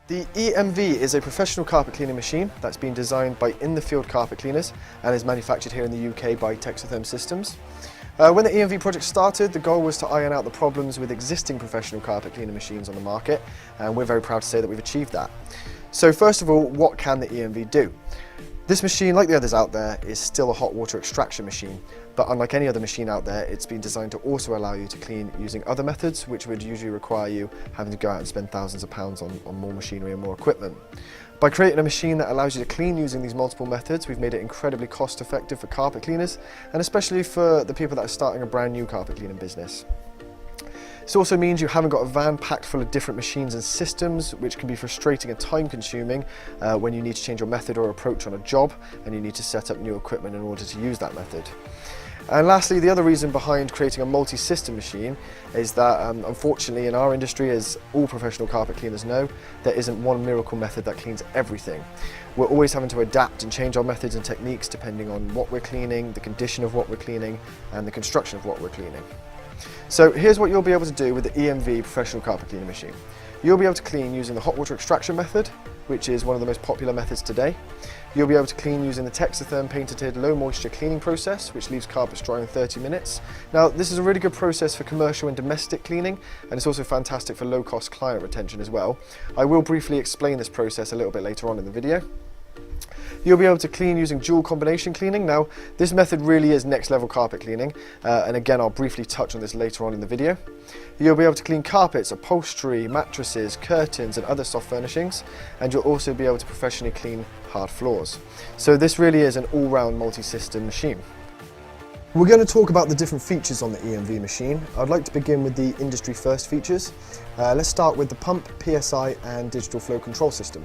The EMV is a professional carpet cleaning machine that's been designed by in-the-field carpet cleaners and is manufactured here in the UK by Texatherm Systems. When the EMV project started, the goal was to iron out the problems with existing professional carpet cleaning machines on the market, and we're very proud to say that we've achieved that. So first of all, what can the EMV do? This machine, like the others out there, is still a hot water extraction machine, but unlike any other machine out there, it's been designed to also allow you to clean using other methods, which would usually require you having to go out and spend thousands of pounds on more machinery and more equipment. By creating a machine that allows you to clean using these multiple methods, we've made it incredibly cost effective for carpet cleaners, and especially for the people that are starting a brand new carpet cleaning business. This also means you haven't got a van packed full of different machines and systems, which can be frustrating and time consuming when you need to change your method or approach on a job and you need to set up new equipment in order to use that method. And lastly, the other reason behind creating a multi-system machine is that unfortunately in our industry, as all professional carpet cleaners know, there isn't one miracle method that cleans everything. We're always having to adapt and change our methods and techniques depending on what we're cleaning, the condition of what we're cleaning, and the construction of what we're cleaning. So here's what you'll be able to do with the EMV professional carpet cleaning machine. You'll be able to clean using the hot water extraction method, which is one of the most popular methods today. You'll be able to clean using the Texatherm Patented Low moisture cleaning process, which leaves carpets dry in 30 minutes. Now, this is a really good process for commercial and domestic cleaning, and it's also fantastic for low-cost client retention as well. I will briefly explain this process a little bit later on in the video. You'll be able to clean using dual combination cleaning. Now, this method really is next level carpet cleaning, and again, I'll briefly touch on this later on in the video. You'll be able to clean carpets, upholstery, mattresses, curtains, and other soft furnishings, and you'll also be able to professionally clean hard floors. So this really is an all-round multi-system machine. We're going to talk about the different features on the EMV machine. I'd like to begin with the industry first features. Let's start with the pump, PSI, and digital flow control system.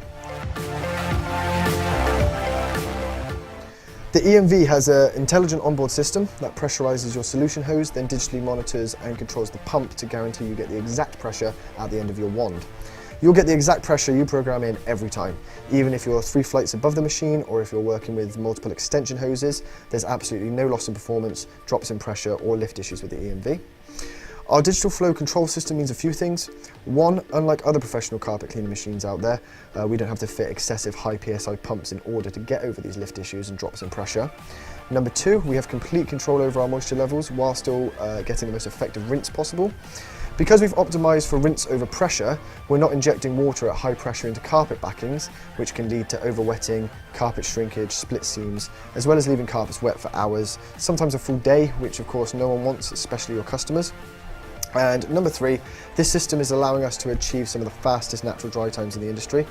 The EMV has an intelligent onboard system that pressurizes your solution hose, then digitally monitors and controls the pump to guarantee you get the exact pressure at the end of your wand. You'll get the exact pressure you program in every time, even if you're 3 flights above the machine or if you're working with multiple extension hoses. There's absolutely no loss in performance, drops in pressure or lift issues with the EMV. Our digital flow control system means a few things. One, unlike other professional carpet cleaning machines out there, we don't have to fit excessive high PSI pumps in order to get over these lift issues and drops in pressure. Number 2, we have complete control over our moisture levels while still getting the most effective rinse possible. Because we've optimized for rinse over pressure, we're not injecting water at high pressure into carpet backings, which can lead to overwetting, carpet shrinkage, split seams, as well as leaving carpets wet for hours, sometimes a full day, which of course no one wants, especially your customers. And number 3, this system is allowing us to achieve some of the fastest natural dry times in the industry.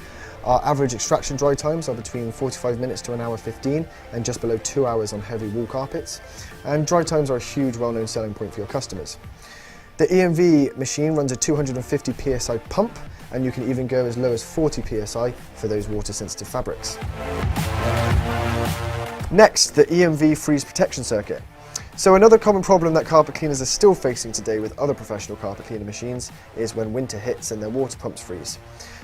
Our average extraction dry times are between 45 minutes to 1 hour 15 and just below 2 hours on heavy wool carpets. And dry times are a huge well-known selling point for your customers. The EMV machine runs a 250 PSI pump, and you can even go as low as 40 PSI for those water-sensitive fabrics. Next, the EMV freeze protection circuit. So another common problem that carpet cleaners are still facing today with other professional carpet cleaning machines is when winter hits and their water pumps freeze.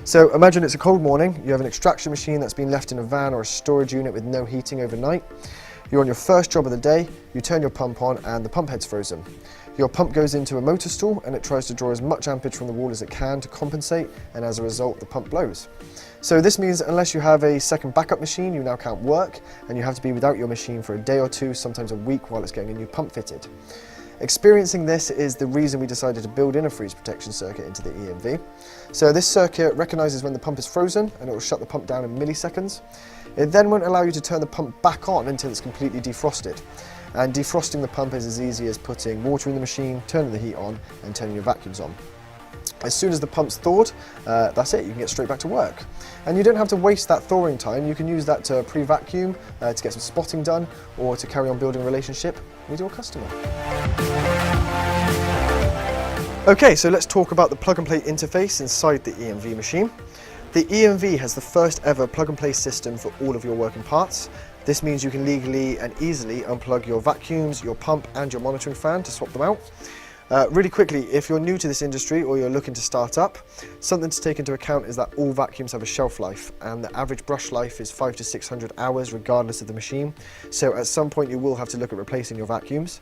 So imagine it's a cold morning, you have an extraction machine that's been left in a van or a storage unit with no heating overnight. You're on your first job of the day, you turn your pump on and the pump head's frozen. Your pump goes into a motor stall and it tries to draw as much ampage from the wall as it can to compensate, and as a result the pump blows. So this means unless you have a second backup machine, you now can't work and you have to be without your machine for a day or two, sometimes a week, while it's getting a new pump fitted. Experiencing this is the reason we decided to build in a freeze protection circuit into the EMV. So this circuit recognises when the pump is frozen and it will shut the pump down in milliseconds. It then won't allow you to turn the pump back on until it's completely defrosted. And defrosting the pump is as easy as putting water in the machine, turning the heat on and turning your vacuums on. As soon as the pump's thawed, that's it, you can get straight back to work. And you don't have to waste that thawing time, you can use that to pre-vacuum, to get some spotting done, or to carry on building a relationship with your customer. Okay, so let's talk about the plug and play interface inside the EMV machine. The EMV has the first ever plug and play system for all of your working parts. This means you can legally and easily unplug your vacuums, your pump and your monitoring fan to swap them out. Really quickly, if you're new to this industry or you're looking to start up, something to take into account is that all vacuums have a shelf life, and the average brush life is 500 to 600 hours regardless of the machine. So at some point you will have to look at replacing your vacuums.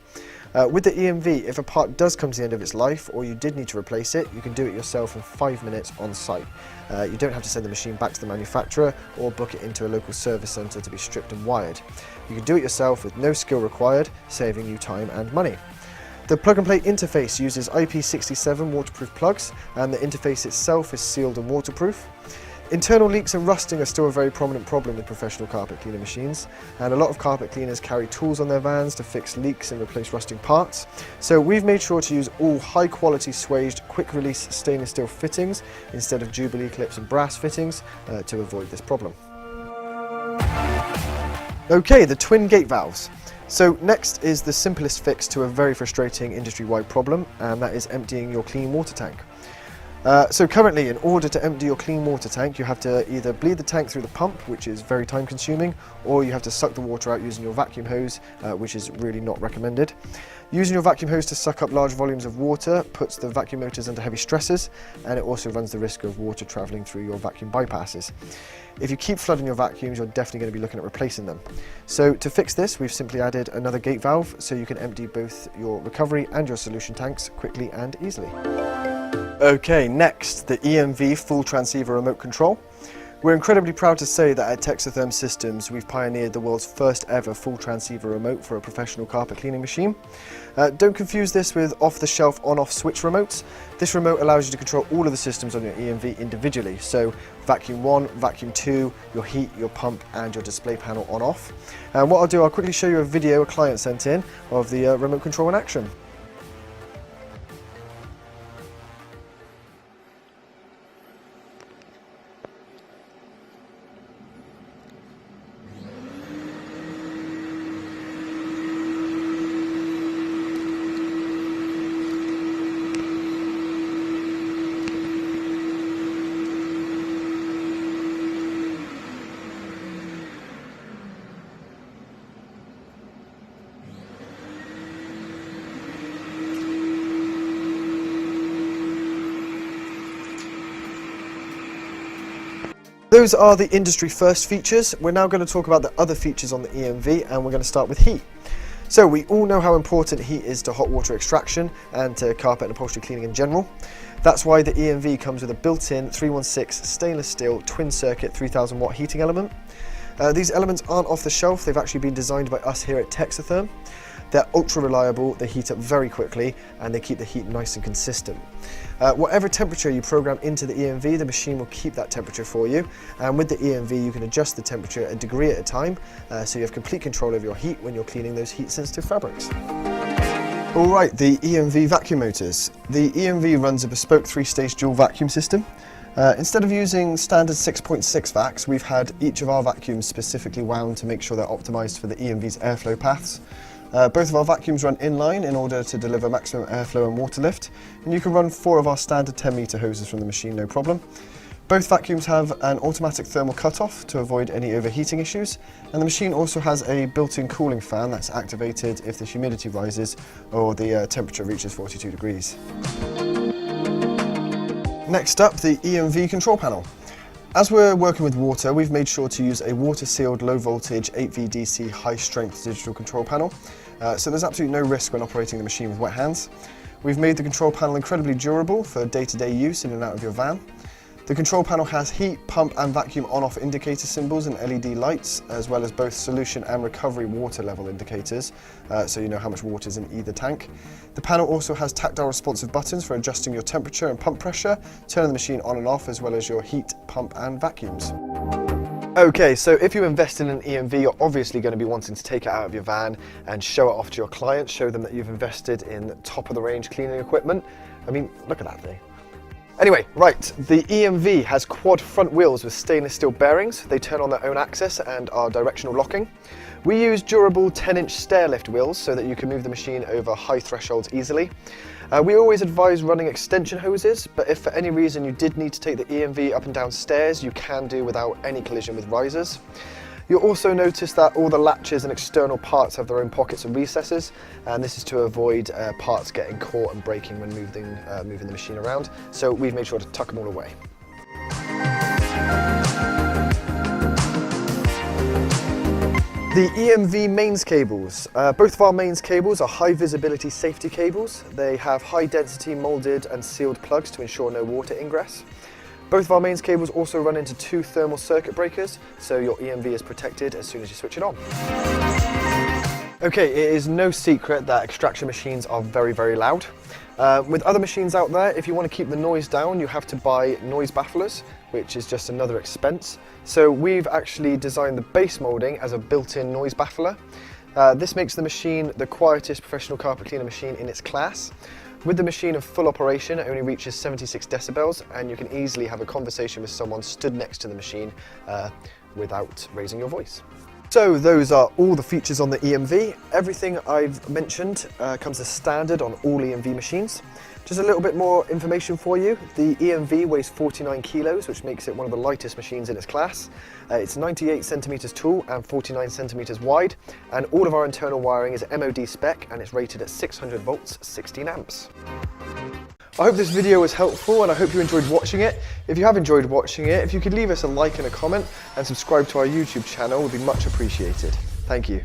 With the EMV, if a part does come to the end of its life or you did need to replace it, you can do it yourself in 5 minutes on site. You don't have to send the machine back to the manufacturer or book it into a local service centre to be stripped and wired. You can do it yourself with no skill required, saving you time and money. The plug and play interface uses IP67 waterproof plugs, and the interface itself is sealed and waterproof. Internal leaks and rusting are still a very prominent problem with professional carpet cleaning machines, and a lot of carpet cleaners carry tools on their vans to fix leaks and replace rusting parts. So we've made sure to use all high quality swaged quick release stainless steel fittings instead of Jubilee clips and brass fittings to avoid this problem. Okay, the twin gate valves. So next is the simplest fix to a very frustrating industry-wide problem, and that is emptying your clean water tank. So currently, in order to empty your clean water tank, you have to either bleed the tank through the pump, which is very time consuming, or you have to suck the water out using your vacuum hose, which is really not recommended. Using your vacuum hose to suck up large volumes of water puts the vacuum motors under heavy stresses, and it also runs the risk of water travelling through your vacuum bypasses. If you keep flooding your vacuums, you're definitely going to be looking at replacing them. So to fix this, we've simply added another gate valve so you can empty both your recovery and your solution tanks quickly and easily. Okay, next, the EMV full transceiver remote control. We're incredibly proud to say that at Texatherm Systems we've pioneered the world's first ever full transceiver remote for a professional carpet cleaning machine. Don't confuse this with off-the-shelf on-off switch remotes. This remote allows you to control all of the systems on your EMV individually, so vacuum 1, vacuum 2, your heat, your pump and your display panel on-off. And what I'll do, I'll quickly show you a video a client sent in of the remote control in action. Those are the industry first features. We're now going to talk about the other features on the EMV, and we're going to start with heat. So we all know how important heat is to hot water extraction and to carpet and upholstery cleaning in general. That's why the EMV comes with a built-in 316 stainless steel twin circuit 3000 watt heating element. These elements aren't off the shelf, they've actually been designed by us here at Texatherm. They're ultra reliable, they heat up very quickly, and they keep the heat nice and consistent. Whatever temperature you program into the EMV, the machine will keep that temperature for you. And with the EMV, you can adjust the temperature a degree at a time, so you have complete control over your heat when you're cleaning those heat-sensitive fabrics. All right, the EMV vacuum motors. The EMV runs a bespoke 3-stage dual vacuum system. Instead of using standard 6.6 vacs, we've had each of our vacuums specifically wound to make sure they're optimized for the EMV's airflow paths. Both of our vacuums run inline in order to deliver maximum airflow and water lift, and you can run 4 of our standard 10 metre hoses from the machine, no problem. Both vacuums have an automatic thermal cutoff to avoid any overheating issues, and the machine also has a built-in cooling fan that's activated if the humidity rises or the temperature reaches 42 degrees. Next up, the EMV control panel. As we're working with water, we've made sure to use a water-sealed low-voltage 8V-DC high-strength digital control panel, so there's absolutely no risk when operating the machine with wet hands. We've made the control panel incredibly durable for day-to-day use in and out of your van. The control panel has heat, pump and vacuum on-off indicator symbols and LED lights, as well as both solution and recovery water level indicators, so you know how much water is in either tank. The panel also has tactile responsive buttons for adjusting your temperature and pump pressure, turning the machine on and off, as well as your heat, pump and vacuums. Okay, so if you invest in an EMV, you're obviously going to be wanting to take it out of your van and show it off to your clients, show them that you've invested in top-of-the-range cleaning equipment. I mean, look at that thing. Anyway, right, the EMV has quad front wheels with stainless steel bearings. They turn on their own axis and are directional locking. We use durable 10-inch stair lift wheels so that you can move the machine over high thresholds easily. We always advise running extension hoses, but if for any reason you did need to take the EMV up and down stairs, you can do without any collision with risers. You'll also notice that all the latches and external parts have their own pockets and recesses, and this is to avoid parts getting caught and breaking when moving the machine around. So we've made sure to tuck them all away. The EMV mains cables. Both of our mains cables are high visibility safety cables. They have high density molded and sealed plugs to ensure no water ingress. Both of our mains cables also run into 2 thermal circuit breakers, so your EMV is protected as soon as you switch it on. Okay, it is no secret that extraction machines are very, very loud. With other machines out there, if you want to keep the noise down, you have to buy noise bafflers, which is just another expense. So we've actually designed the base moulding as a built-in noise baffler. This makes the machine the quietest professional carpet cleaner machine in its class. With the machine in full operation, it only reaches 76 decibels, and you can easily have a conversation with someone stood next to the machine without raising your voice. So those are all the features on the EMV. Everything I've mentioned comes as standard on all EMV machines. Just a little bit more information for you. The EMV weighs 49 kilos, which makes it one of the lightest machines in its class. It's 98 centimeters tall and 49 centimeters wide, and all of our internal wiring is MOD spec, and it's rated at 600 volts, 16 amps. I hope this video was helpful, and I hope you enjoyed watching it. If you have enjoyed watching it, if you could leave us a like and a comment and subscribe to our YouTube channel, it would be much appreciated. Thank you.